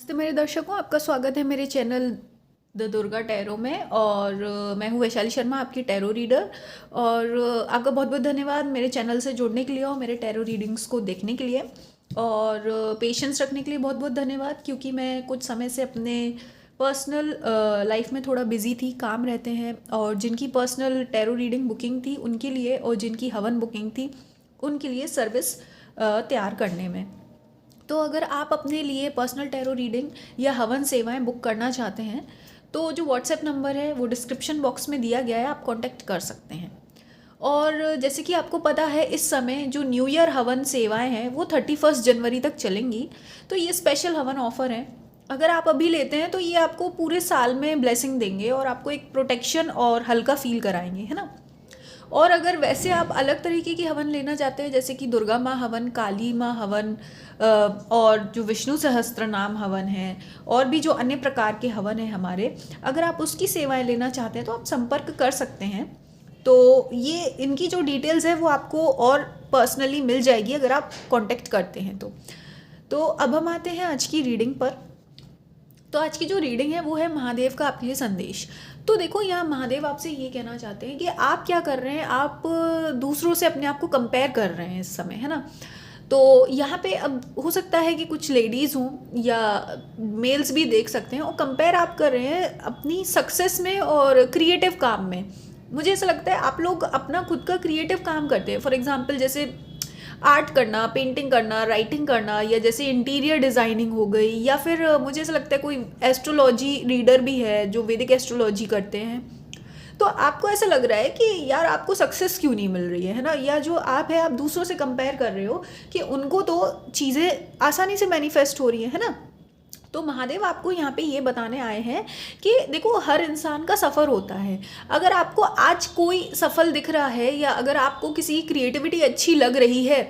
नमस्ते मेरे दर्शकों, आपका स्वागत है मेरे चैनल द दुर्गा टैरो में। और मैं हूँ वैशाली शर्मा, आपकी टैरो रीडर। और आपका बहुत बहुत धन्यवाद मेरे चैनल से जुड़ने के लिए और मेरे टैरो रीडिंग्स को देखने के लिए। और पेशेंस रखने के लिए बहुत बहुत धन्यवाद, क्योंकि मैं कुछ समय से अपने पर्सनल लाइफ में थोड़ा बिजी थी, काम रहते हैं। और जिनकी पर्सनल टैरो रीडिंग बुकिंग थी उनके लिए, और जिनकी हवन बुकिंग थी उनके लिए सर्विस तैयार करने में। तो अगर आप अपने लिए पर्सनल टैरो रीडिंग या हवन सेवाएं बुक करना चाहते हैं तो जो व्हाट्सएप नंबर है वो डिस्क्रिप्शन बॉक्स में दिया गया है, आप कांटेक्ट कर सकते हैं। और जैसे कि आपको पता है, इस समय जो न्यू ईयर हवन सेवाएं हैं वो 31 जनवरी तक चलेंगी। तो ये स्पेशल हवन ऑफर है। अगर आप अभी लेते हैं तो ये आपको पूरे साल में ब्लेसिंग देंगे और आपको एक प्रोटेक्शन और हल्का फील कराएंगे, है ना। और अगर वैसे आप अलग तरीके की हवन लेना चाहते हैं, जैसे कि दुर्गा माँ हवन, काली माँ हवन, और जो विष्णु सहस्त्र नाम हवन है, और भी जो अन्य प्रकार के हवन है हमारे, अगर आप उसकी सेवाएं लेना चाहते हैं तो आप संपर्क कर सकते हैं। तो ये इनकी जो डिटेल्स है वो आपको और पर्सनली मिल जाएगी अगर आप कांटेक्ट करते हैं तो अब हम आते हैं आज की रीडिंग पर। तो आज की जो रीडिंग है वो है महादेव का आपके लिए संदेश। तो देखो, यहाँ महादेव आपसे ये कहना चाहते हैं कि आप क्या कर रहे हैं, आप दूसरों से अपने आप को कंपेयर कर रहे हैं इस समय, है ना। तो यहाँ पे अब हो सकता है कि कुछ लेडीज़ हों या मेल्स भी देख सकते हैं, और कंपेयर आप कर रहे हैं अपनी सक्सेस में और क्रिएटिव काम में। मुझे ऐसा लगता है आप लोग अपना खुद का क्रिएटिव काम करते हैं। फॉर एग्जांपल जैसे आर्ट करना, पेंटिंग करना, राइटिंग करना, या जैसे इंटीरियर डिज़ाइनिंग हो गई, या फिर मुझे ऐसा लगता है कोई एस्ट्रोलॉजी रीडर भी है जो वैदिक एस्ट्रोलॉजी करते हैं। तो आपको ऐसा लग रहा है कि यार आपको सक्सेस क्यों नहीं मिल रही है ना, या जो आप है आप दूसरों से कंपेयर कर रहे हो कि उनको तो चीज़ें आसानी से मैनिफेस्ट हो रही है ना। तो महादेव आपको यहाँ पे ये बताने आए हैं कि देखो, हर इंसान का सफ़र होता है। अगर आपको आज कोई सफल दिख रहा है या अगर आपको किसी की क्रिएटिविटी अच्छी लग रही है,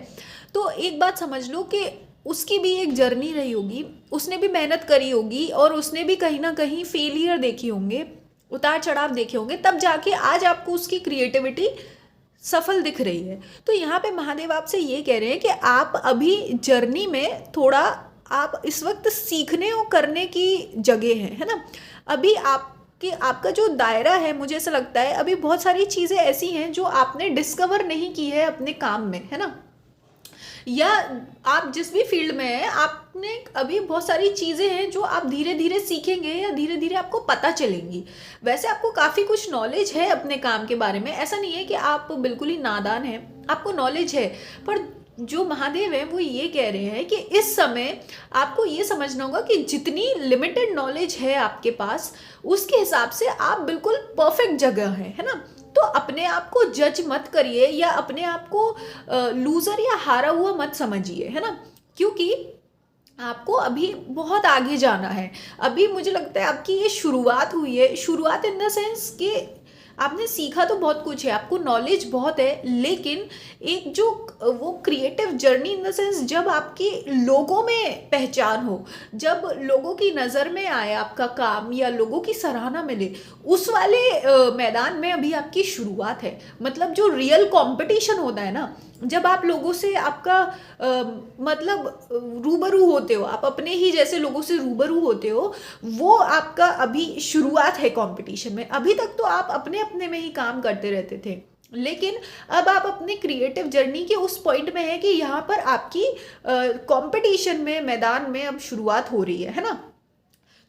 तो एक बात समझ लो कि उसकी भी एक जर्नी रही होगी, उसने भी मेहनत करी होगी, और उसने भी कहीं ना कहीं फेलियर देखे होंगे, उतार चढ़ाव देखे होंगे, तब जाके आज आपको उसकी क्रिएटिविटी सफल दिख रही है। तो यहाँ पे महादेव आपसे ये कह रहे हैं कि आप अभी जर्नी में थोड़ा, आप इस वक्त सीखने और करने की जगह है ना। अभी आपके आपका जो दायरा है, मुझे ऐसा लगता है अभी बहुत सारी चीज़ें ऐसी हैं जो आपने डिस्कवर नहीं की है अपने काम में, है ना। या आप जिस भी फील्ड में हैं, आपने अभी बहुत सारी चीज़ें हैं जो आप धीरे धीरे सीखेंगे या धीरे धीरे आपको पता चलेंगी। वैसे आपको काफ़ी कुछ नॉलेज है अपने काम के बारे में, ऐसा नहीं है कि आप बिल्कुल ही नादान हैं, आपको नॉलेज है। पर जो महादेव है वो ये कह रहे हैं कि इस समय आपको ये समझना होगा कि जितनी लिमिटेड नॉलेज है आपके पास, उसके हिसाब से आप बिल्कुल परफेक्ट जगह है ना। तो अपने आप को जज मत करिए या अपने आप को लूजर या हारा हुआ मत समझिए, है ना। क्योंकि आपको अभी बहुत आगे जाना है। अभी मुझे लगता है आपकी ये शुरुआत हुई है, शुरुआत इन द सेंस कि आपने सीखा तो बहुत कुछ है, आपको नॉलेज बहुत है, लेकिन एक जो वो creative journey in the sense, जब आपकी लोगों में पहचान हो, जब लोगों की नज़र में आए आपका काम या लोगों की सराहना मिले, उस वाले मैदान में अभी आपकी शुरुआत है। मतलब जो रियल कंपटीशन होता है ना, जब आप लोगों से आपका मतलब रूबरू होते हो, आप अपने ही जैसे लोगों से रूबरू होते हो, वो आपका अभी शुरुआत है कंपटीशन में। अभी तक तो आप अपने अपने में ही काम करते रहते थे, लेकिन अब आप अपने क्रिएटिव जर्नी के उस पॉइंट में है कि यहाँ पर आपकी कंपटीशन में, मैदान में अब शुरुआत हो रही है ना।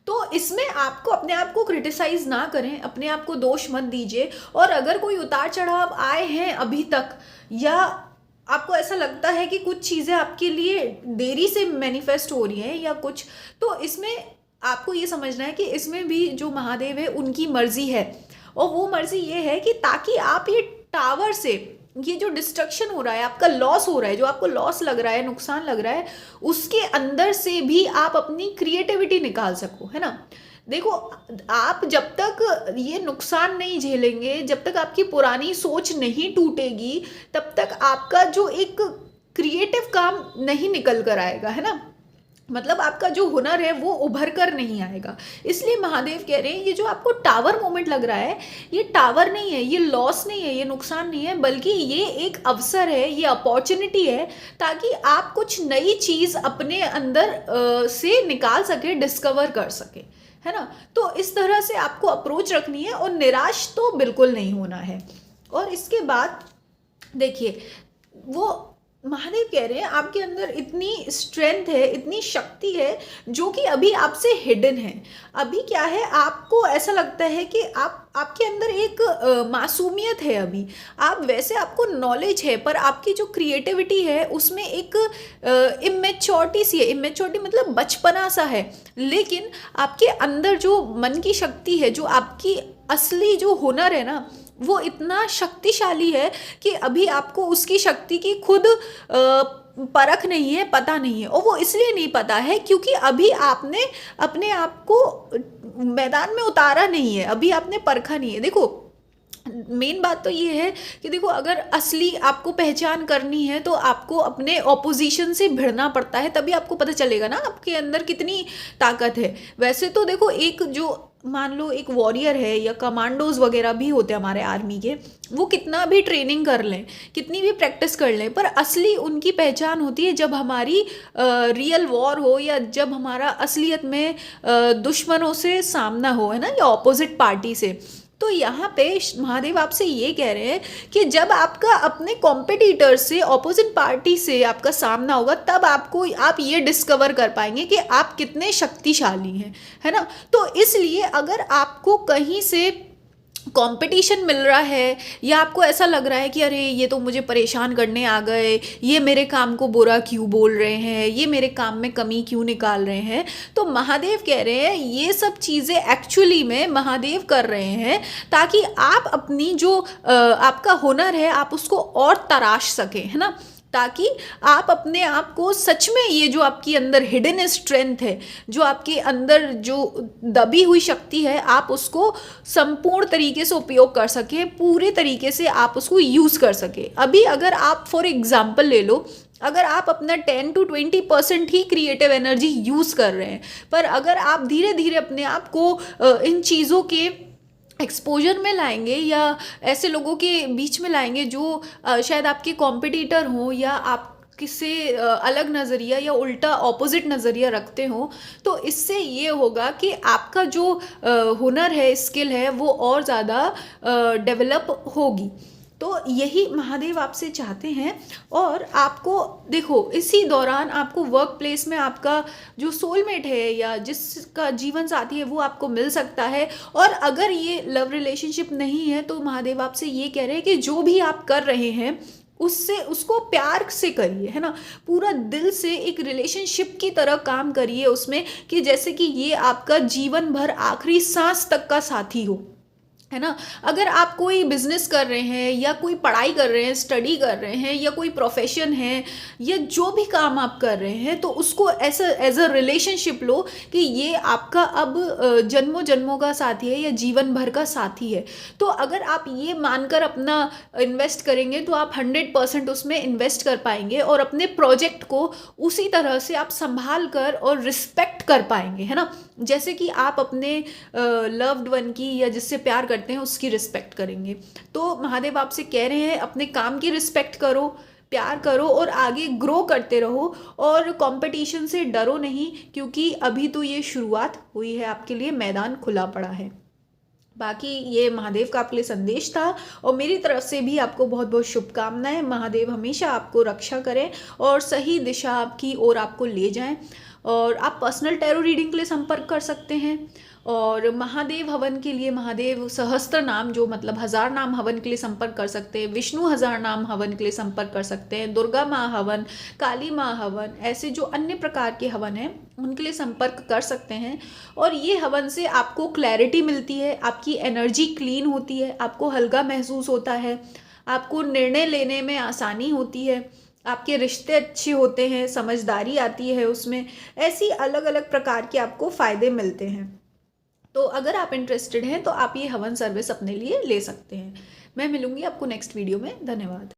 तो इसमें आपको अपने आप को क्रिटिसाइज ना करें, अपने आप को दोष मत दीजिए। और अगर कोई उतार चढ़ाव आए हैं अभी तक, या आपको ऐसा लगता है कि कुछ चीज़ें आपके लिए देरी से मैनिफेस्ट हो रही हैं या कुछ, तो इसमें आपको ये समझना है कि इसमें भी जो महादेव है उनकी मर्जी है। और वो मर्जी ये है कि ताकि आप ये टावर से, ये जो डिस्ट्रक्शन हो रहा है, आपका लॉस हो रहा है, जो आपको लॉस लग रहा है, नुकसान लग रहा है, उसके अंदर से भी आप अपनी क्रिएटिविटी निकाल सको, है ना। देखो, आप जब तक ये नुकसान नहीं झेलेंगे, जब तक आपकी पुरानी सोच नहीं टूटेगी, तब तक आपका जो एक क्रिएटिव काम नहीं निकल कर आएगा, है ना। मतलब आपका जो हुनर है वो उभर कर नहीं आएगा। इसलिए महादेव कह रहे हैं ये जो आपको टावर मोमेंट लग रहा है, ये टावर नहीं है, ये लॉस नहीं है, ये नुकसान नहीं है, बल्कि ये एक अवसर है, ये अपॉर्चुनिटी है, ताकि आप कुछ नई चीज़ अपने अंदर से निकाल सके, डिस्कवर कर सके, है ना। तो इस तरह से आपको अप्रोच रखनी है और निराश तो बिल्कुल नहीं होना है। और इसके बाद देखिए, वो महादेव कह रहे हैं आपके अंदर इतनी स्ट्रेंथ है, इतनी शक्ति है, जो कि अभी आपसे हिडन है। अभी क्या है, आपको ऐसा लगता है कि आपके अंदर एक मासूमियत है अभी। आप वैसे, आपको नॉलेज है, पर आपकी जो क्रिएटिविटी है उसमें एक इमेच्योरिटी सी है। इमेच्योरिटी मतलब बचपना सा है। लेकिन आपके अंदर जो मन की शक्ति है, जो आपकी असली जो हुनर है ना, वो इतना शक्तिशाली है कि अभी आपको उसकी शक्ति की खुद परख नहीं है, पता नहीं है। और वो इसलिए नहीं पता है क्योंकि अभी आपने अपने आप को मैदान में उतारा नहीं है, अभी आपने परखा नहीं है। देखो, मेन बात तो ये है कि देखो, अगर असली आपको पहचान करनी है तो आपको अपने ऑपोजिशन से भिड़ना पड़ता है, तभी आपको पता चलेगा ना आपके अंदर कितनी ताकत है। वैसे तो देखो, एक जो मान लो एक वॉरियर है या कमांडोज वगैरह भी होते हैं हमारे आर्मी के, वो कितना भी ट्रेनिंग कर लें, कितनी भी प्रैक्टिस कर लें, पर असली उनकी पहचान होती है जब हमारी रियल वॉर हो, या जब हमारा असलियत में दुश्मनों से सामना हो, है ना, या ऑपोजिट पार्टी से। तो यहाँ पे महादेव आपसे ये कह रहे हैं कि जब आपका अपने कॉम्पिटिटर से, ऑपोजिट पार्टी से आपका सामना होगा, तब आप ये डिस्कवर कर पाएंगे कि आप कितने शक्तिशाली हैं, है ना। तो इसलिए अगर आपको कहीं से कंपटीशन मिल रहा है, या आपको ऐसा लग रहा है कि अरे ये तो मुझे परेशान करने आ गए, ये मेरे काम को बुरा क्यों बोल रहे हैं, ये मेरे काम में कमी क्यों निकाल रहे हैं, तो महादेव कह रहे हैं ये सब चीज़ें एक्चुअली में महादेव कर रहे हैं ताकि आप अपनी जो आपका हुनर है आप उसको और तराश सकें, है ना। ताकि आप अपने आप को सच में, ये जो आपकी अंदर हिडन स्ट्रेंथ है, जो आपके अंदर जो दबी हुई शक्ति है, आप उसको संपूर्ण तरीके से उपयोग कर सके, पूरे तरीके से आप उसको यूज़ कर सके। अभी अगर आप फॉर एग्जाम्पल ले लो, अगर आप अपना 10 to 20% he creative energy use कर रहे हैं, पर अगर आप धीरे धीरे अपने आप को इन चीज़ों के एक्सपोजर में लाएंगे, या ऐसे लोगों के बीच में लाएंगे जो शायद आपके कॉम्पिटिटर हों, या आप किससे अलग नज़रिया या उल्टा ऑपोजिट नज़रिया रखते हो, तो इससे ये होगा कि आपका जो हुनर है, स्किल है, वो और ज़्यादा डेवलप होगी। तो यही महादेव आपसे चाहते हैं। और आपको देखो, इसी दौरान आपको वर्क प्लेस में आपका जो सोलमेट है या जिसका जीवन साथी है वो आपको मिल सकता है। और अगर ये लव रिलेशनशिप नहीं है तो महादेव आपसे ये कह रहे हैं कि जो भी आप कर रहे हैं उससे, उसको प्यार से करिए, है ना। पूरा दिल से एक रिलेशनशिप की तरह काम करिए उसमें, कि जैसे कि ये आपका जीवन भर आखिरी सांस तक का साथी हो, है ना। अगर आप कोई बिजनेस कर रहे हैं, या कोई पढ़ाई कर रहे हैं, स्टडी कर रहे हैं, या कोई प्रोफेशन है, या जो भी काम आप कर रहे हैं, तो उसको ऐसा एज अ रिलेशनशिप लो कि ये आपका अब जन्मों जन्मों का साथी है, या जीवन भर का साथी है। तो अगर आप ये मानकर अपना इन्वेस्ट करेंगे तो आप 100% उसमें इन्वेस्ट कर पाएंगे, और अपने प्रोजेक्ट को उसी तरह से आप संभाल कर और रिस्पेक्ट कर पाएंगे, है ना। जैसे कि आप अपने लव्ड वन की, या जिससे प्यार करते हैं, उसकी रिस्पेक्ट करेंगे। तो महादेव आपसे कह रहे हैं अपने काम की रिस्पेक्ट करो, प्यार करो, और आगे ग्रो करते रहो, और कंपटीशन से डरो नहीं, क्योंकि अभी तो ये शुरुआत हुई है, आपके लिए मैदान खुला पड़ा है। बाकी ये महादेव का आपके लिए संदेश था, और मेरी तरफ से भी आपको बहुत बहुत शुभकामनाएं। महादेव हमेशा आपको रक्षा करें और सही दिशा आपकी ओर आपको ले जाएं। और आप पर्सनल टैरो रीडिंग के लिए संपर्क कर सकते हैं, और महादेव हवन के लिए, महादेव सहस्त्र नाम जो मतलब 1000 नाम हवन के लिए संपर्क कर सकते हैं, विष्णु 1000 नाम हवन के लिए संपर्क कर सकते हैं, दुर्गा माँ हवन, काली माँ हवन, ऐसे जो अन्य प्रकार के हवन हैं उनके लिए संपर्क कर सकते हैं। और ये हवन से आपको क्लैरिटी मिलती है, आपकी एनर्जी क्लीन होती है, आपको हल्का महसूस होता है, आपको निर्णय लेने में आसानी होती है, आपके रिश्ते अच्छे होते हैं, समझदारी आती है उसमें, ऐसी अलग अलग प्रकार के आपको फ़ायदे मिलते हैं। तो अगर आप इंटरेस्टेड हैं तो आप ये हवन सर्विस अपने लिए ले सकते हैं। मैं मिलूंगी आपको नेक्स्ट वीडियो में। धन्यवाद।